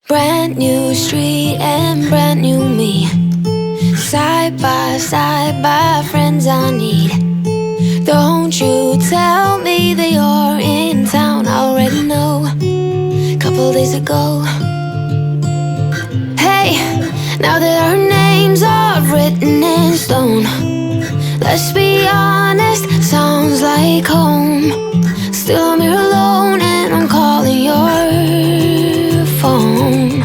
Brand new street and brand new me. Side by friends I need. Don't you tell me that you're in town, I already know. Couple days ago. Hey, now that our names are written in stone, let's be honest, sounds like home. Still I'm here alone and I'm calling your phone.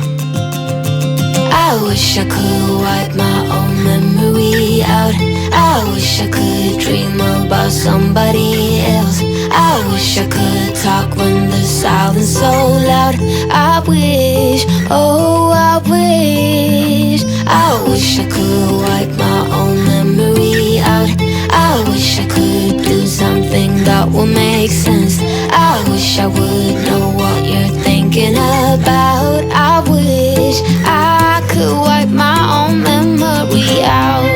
I wish I could wipe my own memory out. I wish I could dream about somebody else. I wish I could talk when the silence so loud. I wish, oh I wish. I wish I could wipe my own memory out. I wish I could do something that would make sense. I wish I would know what you're thinking about. I wish I could wipe my own memory out.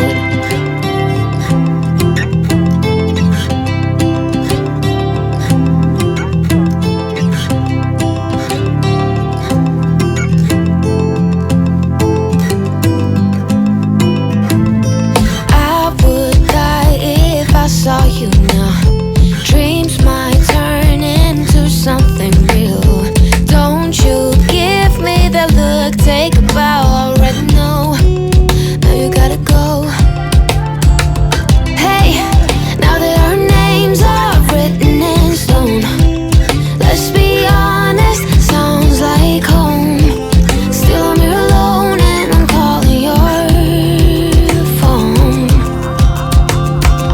I saw you now. Dreams might turn into something real. Don't you give me that look, take a bow, I already know. Now you gotta go. Hey, now that our names are written in stone, let's be honest, sounds like home. Still I'm here alone and I'm calling your phone.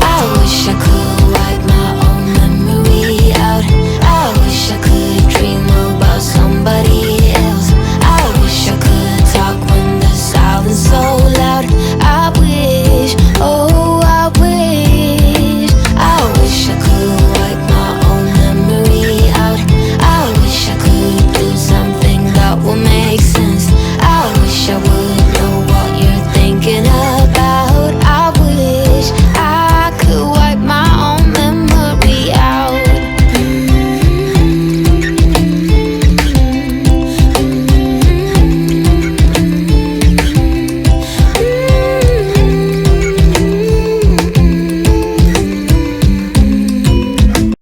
I wish I could wipe my own memory out. I wish I could dream about somebody else. I wish I could talk when the silence so loud. I wish, oh I wish. I wish I could wipe my own memory out. I wish I could do something that would make sense. I wish I would know what you're thinking about. I wish I could wipe my own memory out.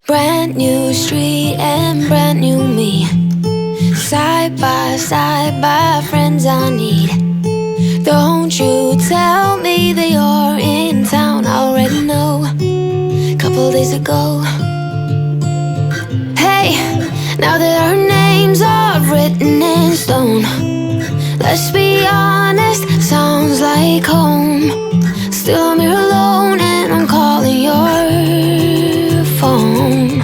Brand new street and brand new me. Side by friends I need. Don't you tell me that you're in town, I already know. Couple days ago. Hey, now that our names are written in stone, let's be honest, sounds like home. Still I'm here alone and I'm calling your phone.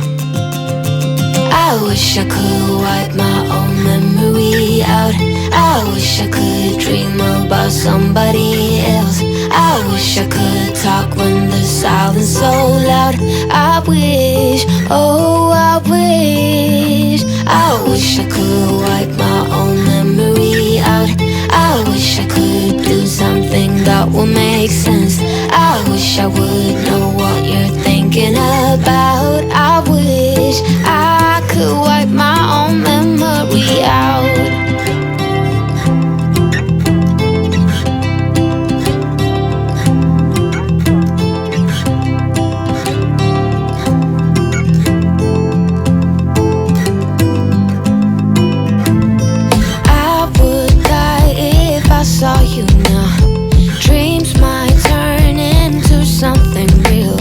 I wish I could wipe my own memory out. I wish I could dream about somebody else. I wish I could talk when the silence so loud. I wish, oh I wish. I wish I could wipe my own memory out. I wish I could do something that would make sense. I wish I would know what you're thinking about. I wish I could wipe my own memory out. I saw you now. Dreams might turn into something real.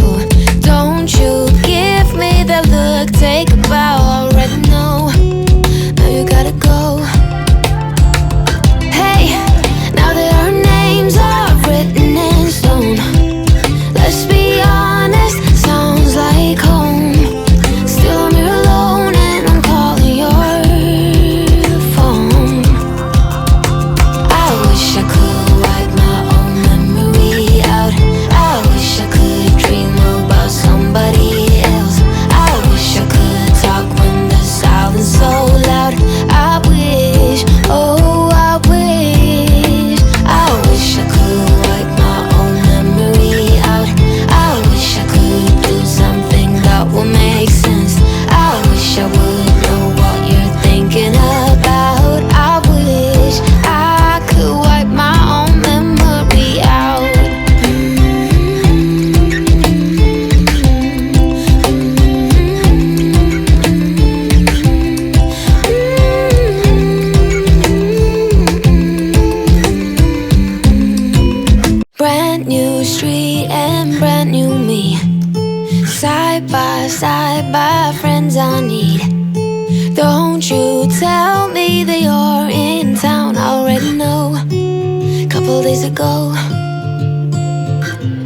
new street and brand new me. Side by friends I need. Don't you tell me that you're in town, I already know. Couple days ago.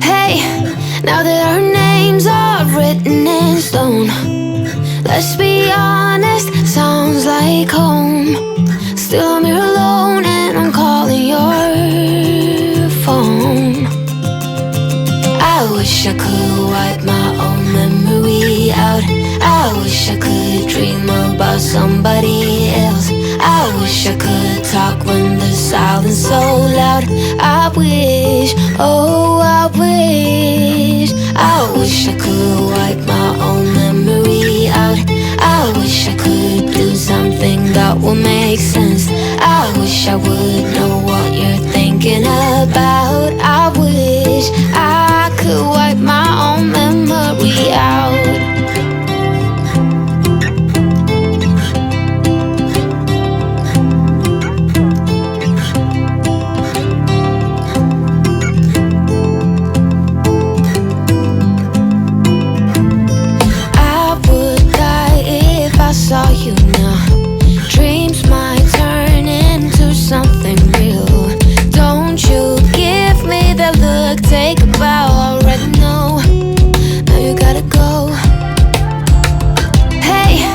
Hey, now that our names are written in stone, let's be honest, sounds like home. Still I'm here alone and I'm calling your phone. I wish I could wipe my own memory out. I wish I could dream about somebody else. I wish I could talk when the silence so loud. I wish, oh I wish. I wish I could wipe my own memory out. I wish I could do something that will make sense. I wish I would know what you're thinking about. I wish I could wipe my own memory out. Saw you now. Dreams might turn into something real. Don't you give me that look, take a bow, already know. Now you gotta go. Hey,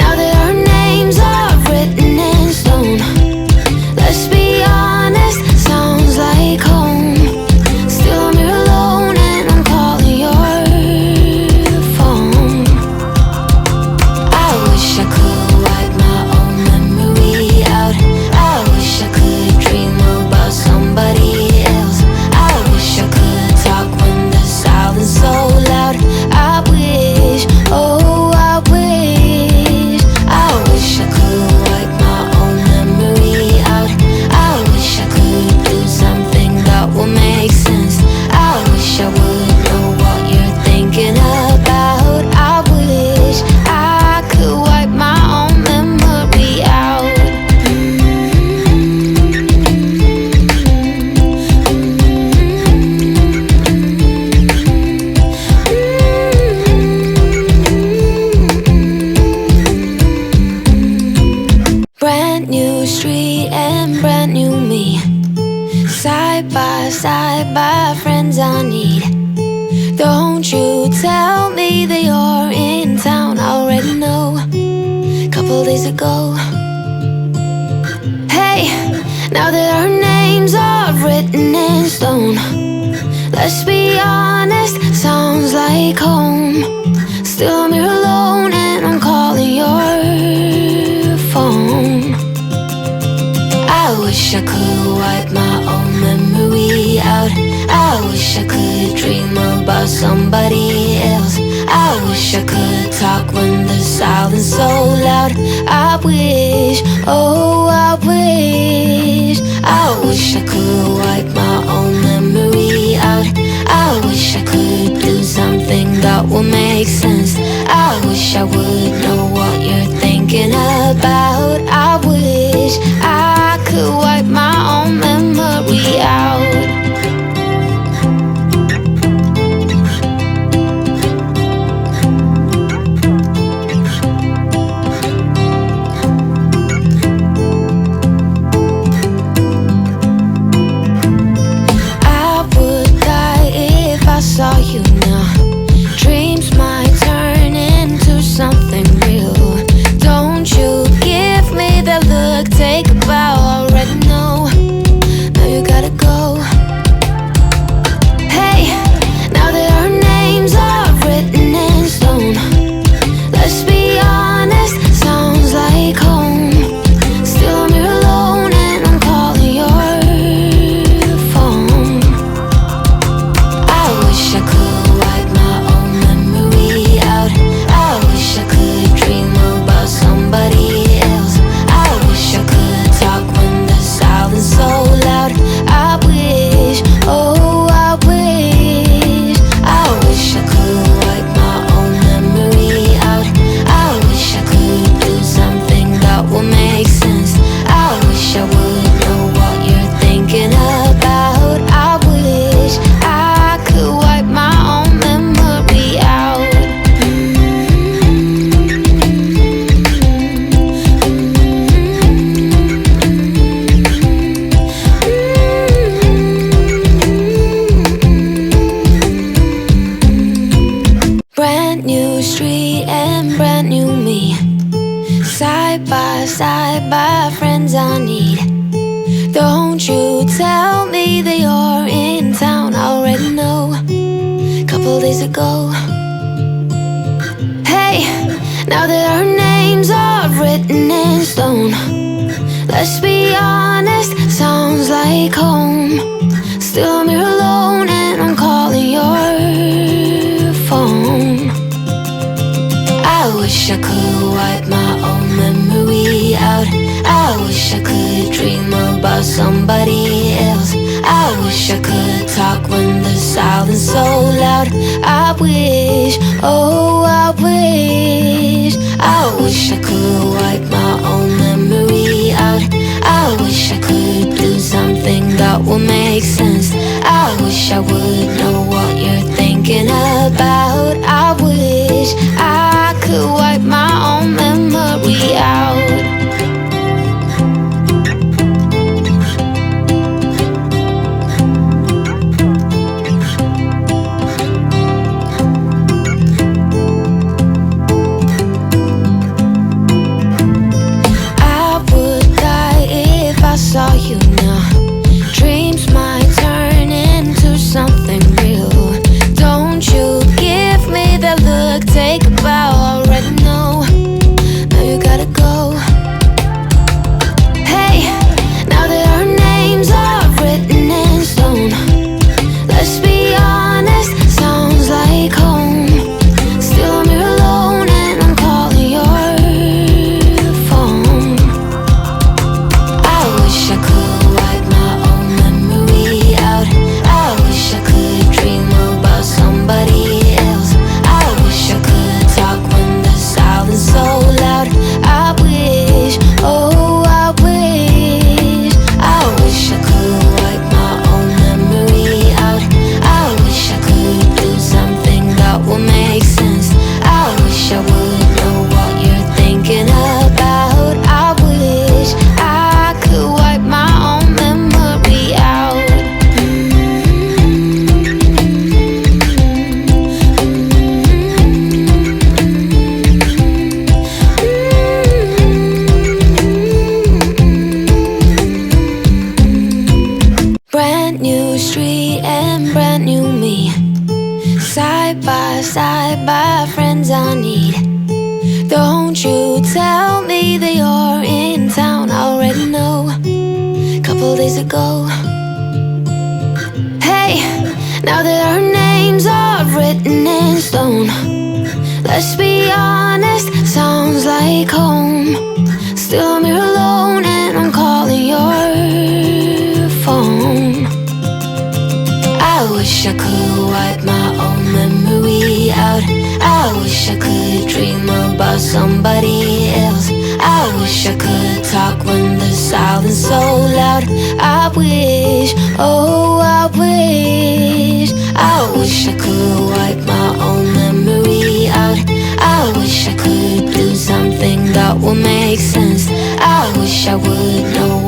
now that our names are written in stone, let's be honest, sounds like home. Still I'm here alone and I'm calling your phone. I wish I could wipe my own memory out. I wish I could dream about somebody else. I wish I could talk when the silence so loud. I wish, oh I wish. I wish I could wipe my own memory out. I wish I could do something that will make sense. I wish I would know what you're thinking about. I wish I could wipe my own memory out. Brand new street and brand new me. Side by friends I need. Don't you tell me that you're in town, I already know. Couple days ago. Hey, now that our names are written in stone, let's be honest, sounds like home. Still I'm here alone and I'm calling your phone. I wish I could wipe my own memory out. I wish I could dream about somebody else. I wish I could talk when the silence so loud. I wish, oh I wish. I wish I could wipe my own memory out. I wish I could do something that will make sense. I wish I would know what you're thinking about. I wish I could wipe my own memory out. Saw you now. Dreams might turn into something real. Don't you give me that look, take a bow, already know. Now you gotta go. Hey, now that our names are written in stone, let's be honest, sounds like home. Still I'm here alone and I'm calling your phone. I wish I could wipe my own memory out. I wish I could dream about somebody else. I wish I could talk when the silence so loud. I wish, oh I wish. I wish I could wipe my own memory out. I wish I could do something that will make sense. I wish I would know what you're thinking about. I wish I Don't you tell me that you're in town, I already know. Couple days ago. Hey, now that our names are written in stone, let's be honest, sounds like home. Still I'm here alone and I'm calling your phone. I wish I could wipe my own memory out. I wish I could dream about somebody else. I wish I could talk when the silence so loud. I wish, oh I wish. I wish I could wipe my own memory out. I wish I could do something that will make sense. I wish I would know what you're thinking about. I wish I could wipe my own memory out. Saw you now. Dreams might turn into something real. Don't you give me that look, take a bow, already know. Now you gotta go. Hey, now that our names are written in stone, let's be honest, sounds like home. Still I'm here alone and I'm calling your phone. I wish I could wipe my own memory out. I wish I could dream about somebody else. I wish I could talk when the silence so loud. I wish, oh I wish. I wish I could wipe my own memory out. I wish I could do something that will make sense. I wish I would know what you're thinking about. I wish I could wipe my own memory out. Brand new street and brand new me, side by friends I need. Don't you tell me that you're in town, I already know. Couple days ago. Hey, now that our names are written in stone, let's be honest, sounds like home. Still I'm here alone and I'm calling your phone. I wish I could wipe my own memory out. I wish I could dream about somebody else. I wish I could talk when the silence so loud. I wish, oh I wish. I wish I could wipe my own memory out. I wish I could do something that will make sense. I wish I would know